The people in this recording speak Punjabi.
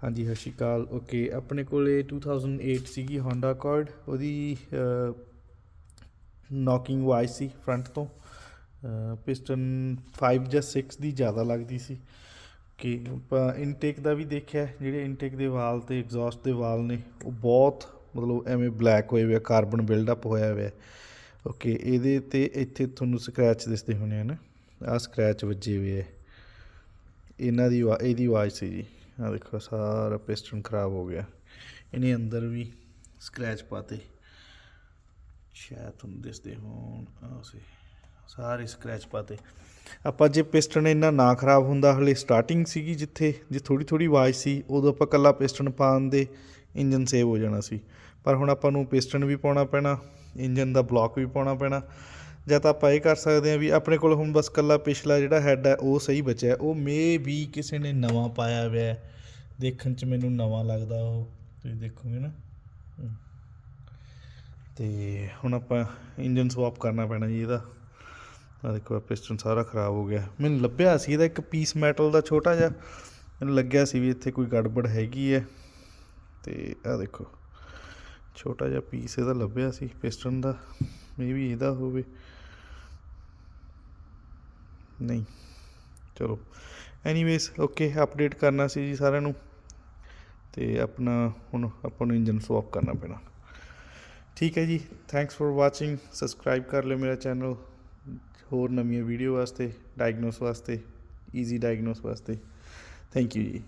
हाँ जी सत श्री अकाल। ओके अपने को 2008 ਸੀਗੀ ਹੋਂਡਾ ਅਕੋਰਡ। ਉਹਦੀ ਨੌਕਿੰਗ ਵਾਈਜ਼ ਸੀ ਫਰੰਟ ਤੋਂ। ਪਿਸਟਨ 5 ਜਾਂ 6 ਦੀ ਜ਼ਿਆਦਾ ਲੱਗਦੀ ਸੀ ਕਿ ਆਪਾਂ ਇਨਟੇਕ ਦਾ ਵੀ ਦੇਖਿਆ। ਜਿਹੜੇ ਇਨਟੇਕ ਦੇ ਵਾਲ ਅਤੇ ਐਗਜ਼ੌਸਟ ਦੇ ਵਾਲ ਨੇ ਉਹ ਬਹੁਤ ਮਤਲਬ ਐਵੇਂ ਬਲੈਕ ਹੋਏ ਹੋਏ, ਕਾਰਬਨ ਬਿਲਡਅਪ ਹੋਇਆ ਹੋਇਆ। ਓਕੇ ਇਹਦੇ 'ਤੇ ਇੱਥੇ ਤੁਹਾਨੂੰ ਸਕਰੈਚ ਦਿਸਦੇ ਹੋਣੇ ਹਨ। ਆਹ ਸਕਰੈਚ ਵੱਜੇ ਹੋਏ ਹੈ। ਇਹਨਾਂ ਦੀ ਇਹਦੀ ਆਵਾਜ਼ ਸੀ ਜੀ। ਆ ਦੇਖੋ ਸਾਰਾ ਪਿਸਟਨ ਖਰਾਬ ਹੋ ਗਿਆ। ਇਹਨੇ ਅੰਦਰ ਵੀ ਸਕਰੈਚ ਪਾਤੇ, ਸ਼ਾਇਦ ਤੁਹਾਨੂੰ ਦਿਸਦੇ ਹੋਣ। ਸਾਰੇ ਸਕਰੈਚ ਪਾਤੇ। ਆਪਾਂ ਜੇ ਪਿਸਟਨ ਇੰਨਾ ਨਾ ਖਰਾਬ ਹੁੰਦਾ, ਹਲੇ ਸਟਾਰਟਿੰਗ ਸੀਗੀ ਜਿੱਥੇ ਜੇ ਥੋੜ੍ਹੀ ਥੋੜ੍ਹੀ ਆਵਾਜ਼ ਸੀ, ਉਦੋਂ ਆਪਾਂ ਇਕੱਲਾ ਪਿਸਟਨ ਪਾਉਣ ਦੇ ਇੰਜਨ ਸੇਵ ਹੋ ਜਾਣਾ ਸੀ। ਪਰ ਹੁਣ ਆਪਾਂ ਨੂੰ ਪਿਸਟਨ ਵੀ ਪਾਉਣਾ ਪੈਣਾ, ਇੰਜਨ ਦਾ ਬਲੋਕ ਵੀ ਪਾਉਣਾ ਪੈਣਾ। ਜਾਂ ਤਾਂ ਆਪਾਂ ਇਹ ਕਰ ਸਕਦੇ ਹਾਂ ਵੀ ਆਪਣੇ ਕੋਲ ਹੁਣ ਬਸ ਇਕੱਲਾ ਪਿਛਲਾ ਜਿਹੜਾ ਹੈੱਡ ਹੈ ਉਹ ਸਹੀ ਬਚਿਆ। ਉਹ ਮੇ ਵੀ ਕਿਸੇ ਨੇ ਨਵਾਂ ਪਾਇਆ ਹੋਇਆ, ਦੇਖਣ 'ਚ ਮੈਨੂੰ ਨਵਾਂ ਲੱਗਦਾ ਉਹ, ਤੁਸੀਂ ਦੇਖੋਗੇ ਨਾ। ਅਤੇ ਹੁਣ ਆਪਾਂ ਇੰਜਨ ਸਵਾਪ ਕਰਨਾ ਪੈਣਾ ਜੀ ਇਹਦਾ। ਆਹ ਦੇਖੋ ਪਿਸਟਨ ਸਾਰਾ ਖ਼ਰਾਬ ਹੋ ਗਿਆ। ਮੈਨੂੰ ਲੱਭਿਆ ਸੀ ਇਹਦਾ ਇੱਕ ਪੀਸ ਮੈਟਲ ਦਾ ਛੋਟਾ ਜਿਹਾ, ਮੈਨੂੰ ਲੱਗਿਆ ਸੀ ਵੀ ਇੱਥੇ ਕੋਈ ਗੜਬੜ ਹੈਗੀ ਹੈ। ਅਤੇ ਆਹ ਦੇਖੋ ਛੋਟਾ ਜਿਹਾ ਪੀਸ ਇਹਦਾ ਲੱਭਿਆ ਸੀ ਪਿਸਟਨ ਦਾ, ਮੇ ਵੀ ਇਹਦਾ ਹੋਵੇ। ਨਹੀਂ ਚਲੋ ਐਨੀਵੇਜ਼ ਓਕੇ, ਅਪਡੇਟ ਕਰਨਾ ਸੀ ਜੀ ਸਾਰਿਆਂ ਨੂੰ। ਅਤੇ ਆਪਣਾ ਹੁਣ ਆਪਾਂ ਨੂੰ ਇੰਜਨ ਸਵਾਪ ਕਰਨਾ ਪੈਣਾ। ਠੀਕ ਹੈ ਜੀ, ਥੈਂਕਸ ਫॉर ਵਾਚਿੰਗ। ਸਬਸਕ੍ਰਾਈਬ ਕਰ ਲਿਓ ਮੇਰਾ ਚੈਨਲ ਹੋਰ ਨਵੀਆਂ ਵੀਡੀਓ ਵਾਸਤੇ, ਡਾਇਗਨੋਸ ਵਾਸਤੇ, ਈਜ਼ੀ ਡਾਇਗਨੋਸ ਵਾਸਤੇ। ਥੈਂਕ ਯੂ ਜੀ।